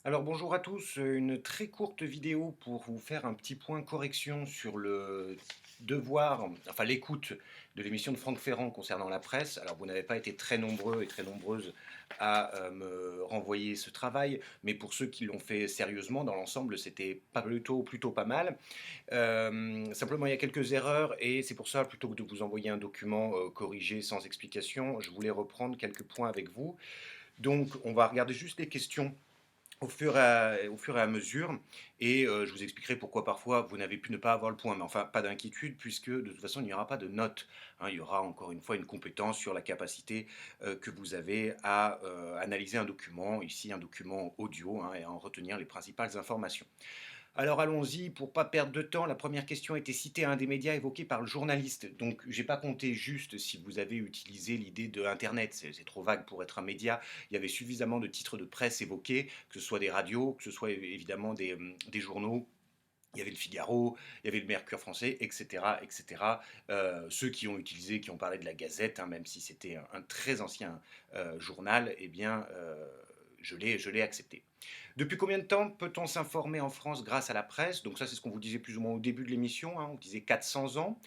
Alors bonjour à tous, une très courte vidéo pour vous faire un petit point correction sur le devoir, enfin l'écoute de l'émission de Franck Ferrand concernant la presse. Alors vous n'avez pas été très nombreux et très nombreuses à me renvoyer ce travail, mais pour ceux qui l'ont fait sérieusement, dans l'ensemble, c'était pas plutôt pas mal. Simplement, il y a quelques erreurs et c'est pour ça, plutôt que de vous envoyer un document corrigé sans explication, je voulais reprendre quelques points avec vous. Donc on va regarder juste les questions au fur et à mesure, et je vous expliquerai pourquoi parfois vous n'avez pu ne pas avoir le point. Mais enfin, pas d'inquiétude, puisque de toute façon, il n'y aura pas de notes, hein. Il y aura encore une fois une compétence sur la capacité que vous avez à analyser un document, ici un document audio, hein, et à en retenir les principales informations. Alors allons-y, pour pas perdre de temps, la première question était citée à un des médias évoqué par le journaliste. Donc j'ai pas compté juste si vous avez utilisé l'idée de Internet, c'est trop vague pour être un média. Il y avait suffisamment de titres de presse évoqués, que ce soit des radios, que ce soit évidemment des journaux. Il y avait le Figaro, il y avait le Mercure français, etc., etc. Ceux qui ont utilisé, qui ont parlé de la Gazette, hein, même si c'était un très ancien journal, eh bien, je l'ai accepté. Depuis combien de temps peut-on s'informer en France grâce à la presse? Donc ça, c'est ce qu'on vous disait plus ou moins au début de l'émission, hein, on disait 400 ans.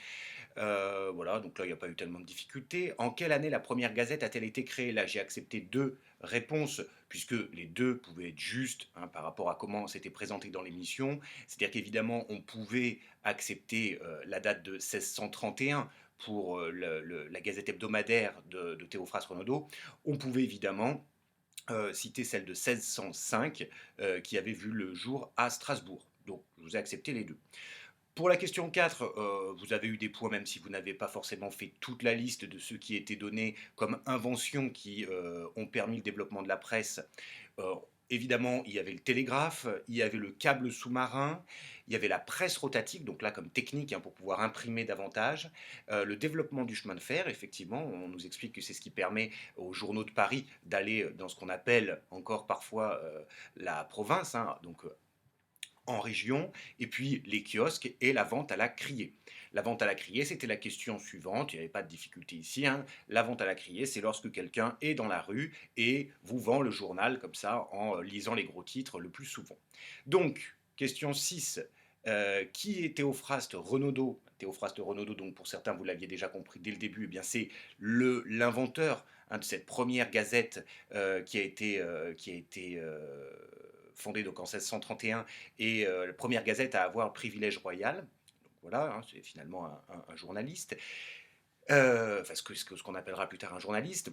Voilà, donc là, il n'y a pas eu tellement de difficultés. En quelle année la première gazette a-t-elle été créée? Là, j'ai accepté deux réponses, puisque les deux pouvaient être justes, hein, par rapport à comment c'était présenté dans l'émission. C'est-à-dire qu'évidemment, on pouvait accepter la date de 1631 pour la gazette hebdomadaire de Théophraste Renaudot. On pouvait évidemment citer celle de 1605 qui avait vu le jour à Strasbourg. Donc, je vous ai accepté les deux. Pour la question 4, vous avez eu des points même si vous n'avez pas forcément fait toute la liste de ceux qui étaient donnés comme inventions qui ont permis le développement de la presse. Euh, Évidemment, il y avait le télégraphe, il y avait le câble sous-marin, il y avait la presse rotative, donc là comme technique, hein, pour pouvoir imprimer davantage, le développement du chemin de fer, effectivement, on nous explique que c'est ce qui permet aux journaux de Paris d'aller dans ce qu'on appelle encore parfois la province, hein, donc en région, et puis les kiosques et la vente à la criée. La vente à la criée, c'était la question suivante, il n'y avait pas de difficulté ici, hein. La vente à la criée, c'est lorsque quelqu'un est dans la rue et vous vend le journal comme ça en lisant les gros titres le plus souvent. Donc, question 6. Qui est Théophraste Renaudot? Théophraste Renaudot, donc pour certains, vous l'aviez déjà compris dès le début, eh bien c'est l'inventeur, hein, de cette première gazette qui a été fondée donc en 1631 et la première gazette à avoir le privilège royal. Donc voilà, hein, c'est finalement un journaliste, enfin ce qu'on appellera plus tard un journaliste.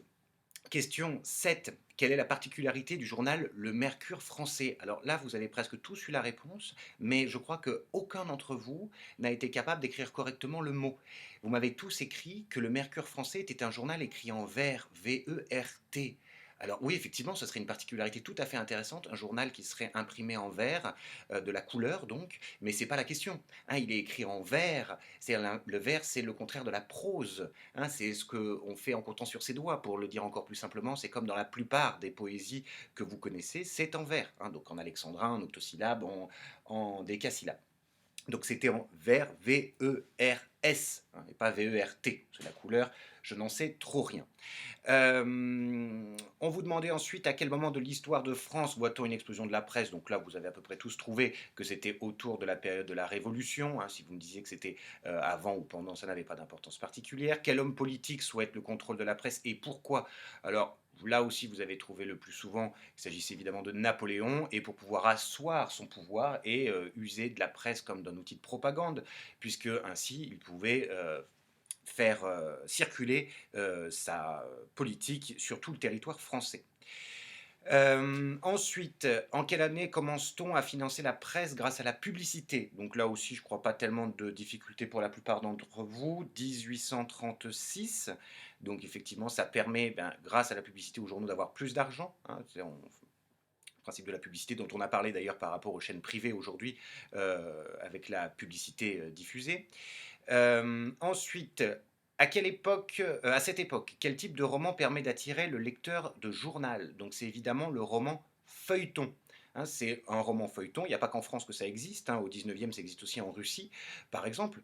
Question 7. Quelle est la particularité du journal Le Mercure français? Alors là, vous avez presque tous eu la réponse, mais je crois qu'aucun d'entre vous n'a été capable d'écrire correctement le mot. Vous m'avez tous écrit que Le Mercure français était un journal écrit en vers, V-E-R-T. Alors oui, effectivement, ce serait une particularité tout à fait intéressante, un journal qui serait imprimé en vers, de la couleur donc, mais c'est pas la question, hein, il est écrit en vers, le vers c'est le contraire de la prose, hein, c'est ce qu'on fait en comptant sur ses doigts, pour le dire encore plus simplement. C'est comme dans la plupart des poésies que vous connaissez, c'est en vers, hein, donc en alexandrin, en octosyllabe, en décasyllabe. Donc c'était en vers, V-E-R-S, hein, et pas V-E-R-T. C'est la couleur, je n'en sais trop rien. On vous demandait ensuite à quel moment de l'histoire de France voit-on une explosion de la presse. Donc là, vous avez à peu près tous trouvé que c'était autour de la période de la Révolution, hein. Si vous me disiez que c'était avant ou pendant, ça n'avait pas d'importance particulière. Quel homme politique souhaite le contrôle de la presse et pourquoi? Alors là aussi, vous avez trouvé le plus souvent, il s'agissait évidemment de Napoléon, et pour pouvoir asseoir son pouvoir et user de la presse comme d'un outil de propagande, puisque ainsi il pouvait faire circuler sa politique sur tout le territoire français. Ensuite, en quelle année commence-t-on à financer la presse grâce à la publicité? Donc là aussi, je ne crois pas tellement de difficultés pour la plupart d'entre vous. 1836. Donc effectivement, ça permet, ben, grâce à la publicité aux journaux, d'avoir plus d'argent, hein. C'est le principe de la publicité dont on a parlé d'ailleurs par rapport aux chaînes privées aujourd'hui, avec la publicité diffusée. Ensuite, à cette époque, quel type de roman permet d'attirer le lecteur de journal? Donc c'est évidemment le roman feuilleton. Hein, c'est un roman feuilleton, il n'y a pas qu'en France que ça existe, hein, au 19e ça existe aussi en Russie par exemple.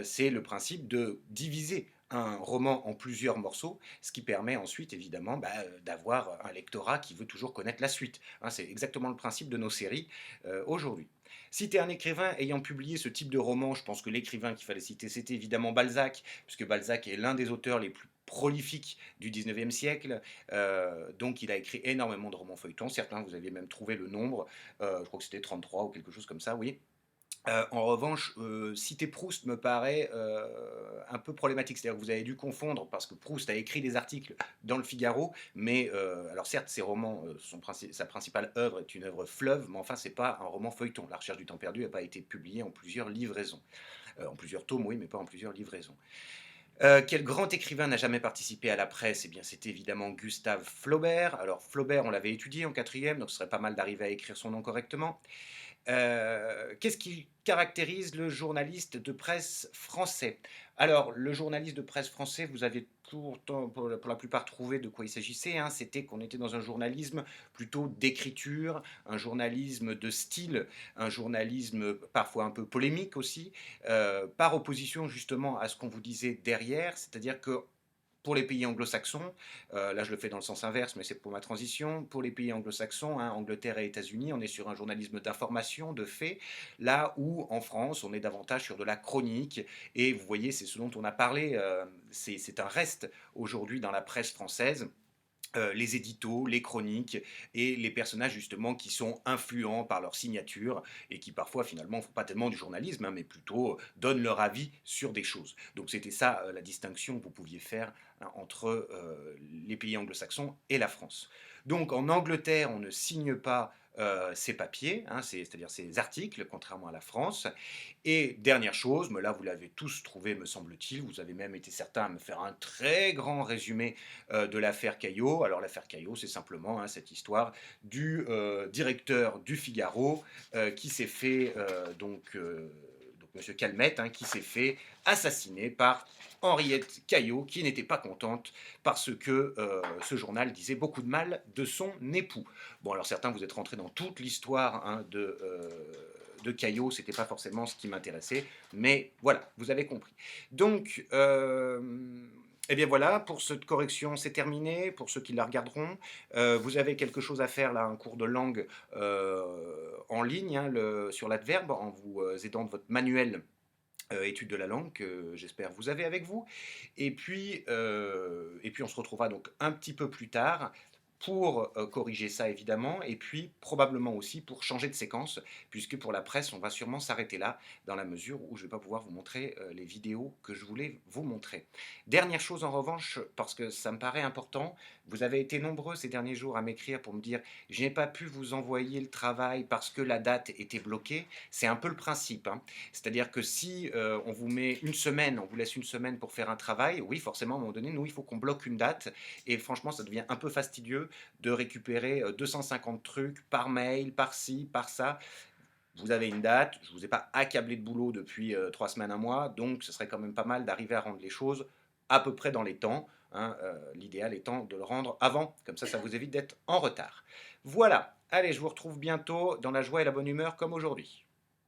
C'est le principe de diviser un roman en plusieurs morceaux, ce qui permet ensuite évidemment d'avoir un lectorat qui veut toujours connaître la suite, hein. C'est exactement le principe de nos séries aujourd'hui. Si tu es un écrivain ayant publié ce type de roman, je pense que l'écrivain qu'il fallait citer, c'était évidemment Balzac, puisque Balzac est l'un des auteurs les plus prolifiques du 19e siècle. Donc il a écrit énormément de romans feuilletons, certains vous aviez même trouvé le nombre, je crois que c'était 33 ou quelque chose comme ça, oui. En revanche, citer Proust me paraît, un peu problématique. C'est-à-dire que vous avez dû confondre parce que Proust a écrit des articles dans Le Figaro, mais alors certes ses romans, sa principale œuvre est une œuvre fleuve, mais enfin c'est pas un roman feuilleton. La Recherche du temps perdu n'a pas été publié en plusieurs livraisons. En plusieurs tomes, oui, mais pas en plusieurs livraisons. Quel grand écrivain n'a jamais participé à la presse? Eh bien, c'est évidemment Gustave Flaubert. Alors Flaubert, on l'avait étudié en quatrième, donc ce serait pas mal d'arriver à écrire son nom correctement. Qu'est-ce qui caractérise le journaliste de presse français? Alors, le journaliste de presse français, vous avez pourtant pour la plupart trouvé de quoi il s'agissait, hein. C'était qu'on était dans un journalisme plutôt d'écriture, un journalisme de style, un journalisme parfois un peu polémique aussi, par opposition justement à ce qu'on vous disait derrière, c'est-à-dire que pour les pays anglo-saxons, là je le fais dans le sens inverse, mais c'est pour ma transition, pour les pays anglo-saxons, hein, Angleterre et États-Unis, on est sur un journalisme d'information, de faits, là où en France, on est davantage sur de la chronique, et vous voyez, c'est ce dont on a parlé, c'est un reste aujourd'hui dans la presse française, les éditos, les chroniques et les personnages justement qui sont influents par leur signature et qui parfois finalement ne font pas tellement du journalisme, hein, mais plutôt donnent leur avis sur des choses. Donc c'était ça la distinction que vous pouviez faire, hein, entre les pays anglo-saxons et la France. Donc en Angleterre, on ne signe pas ces papiers, hein, c'est-à-dire ces articles, contrairement à la France. Et dernière chose, mais là vous l'avez tous trouvé, me semble-t-il, vous avez même été certains à me faire un très grand résumé de l'affaire Caillot. Alors l'affaire Caillot, c'est simplement, hein, cette histoire du directeur du Figaro qui s'est fait donc Monsieur Calmette, hein, qui s'est fait assassiner par Henriette Caillot, qui n'était pas contente parce que ce journal disait beaucoup de mal de son époux. Bon, alors certains, vous êtes rentrés dans toute l'histoire, hein, de Caillot, c'était pas forcément ce qui m'intéressait, mais voilà, vous avez compris. Donc, eh bien voilà, pour cette correction, c'est terminé. Pour ceux qui la regarderont, vous avez quelque chose à faire là, un cours de langue en ligne, hein, sur l'adverbe, en vous aidant de votre manuel étude de la langue que j'espère vous avez avec vous. Et puis on se retrouvera donc un petit peu plus tard pour corriger ça évidemment, et puis probablement aussi pour changer de séquence, puisque pour la presse, on va sûrement s'arrêter là, dans la mesure où je ne vais pas pouvoir vous montrer les vidéos que je voulais vous montrer. Dernière chose en revanche, parce que ça me paraît important, vous avez été nombreux ces derniers jours à m'écrire pour me dire je n'ai pas pu vous envoyer le travail parce que la date était bloquée. C'est un peu le principe, hein. C'est-à-dire que si on vous met une semaine, on vous laisse une semaine pour faire un travail, oui, forcément, à un moment donné, nous, il faut qu'on bloque une date. Et franchement, ça devient un peu fastidieux de récupérer 250 trucs par mail, par ci, par ça. Vous avez une date, je ne vous ai pas accablé de boulot depuis 3 semaines, un mois, donc ce serait quand même pas mal d'arriver à rendre les choses à peu près dans les temps, hein. L'idéal étant de le rendre avant, comme ça vous évite d'être en retard. Voilà, allez, je vous retrouve bientôt dans la joie et la bonne humeur comme aujourd'hui.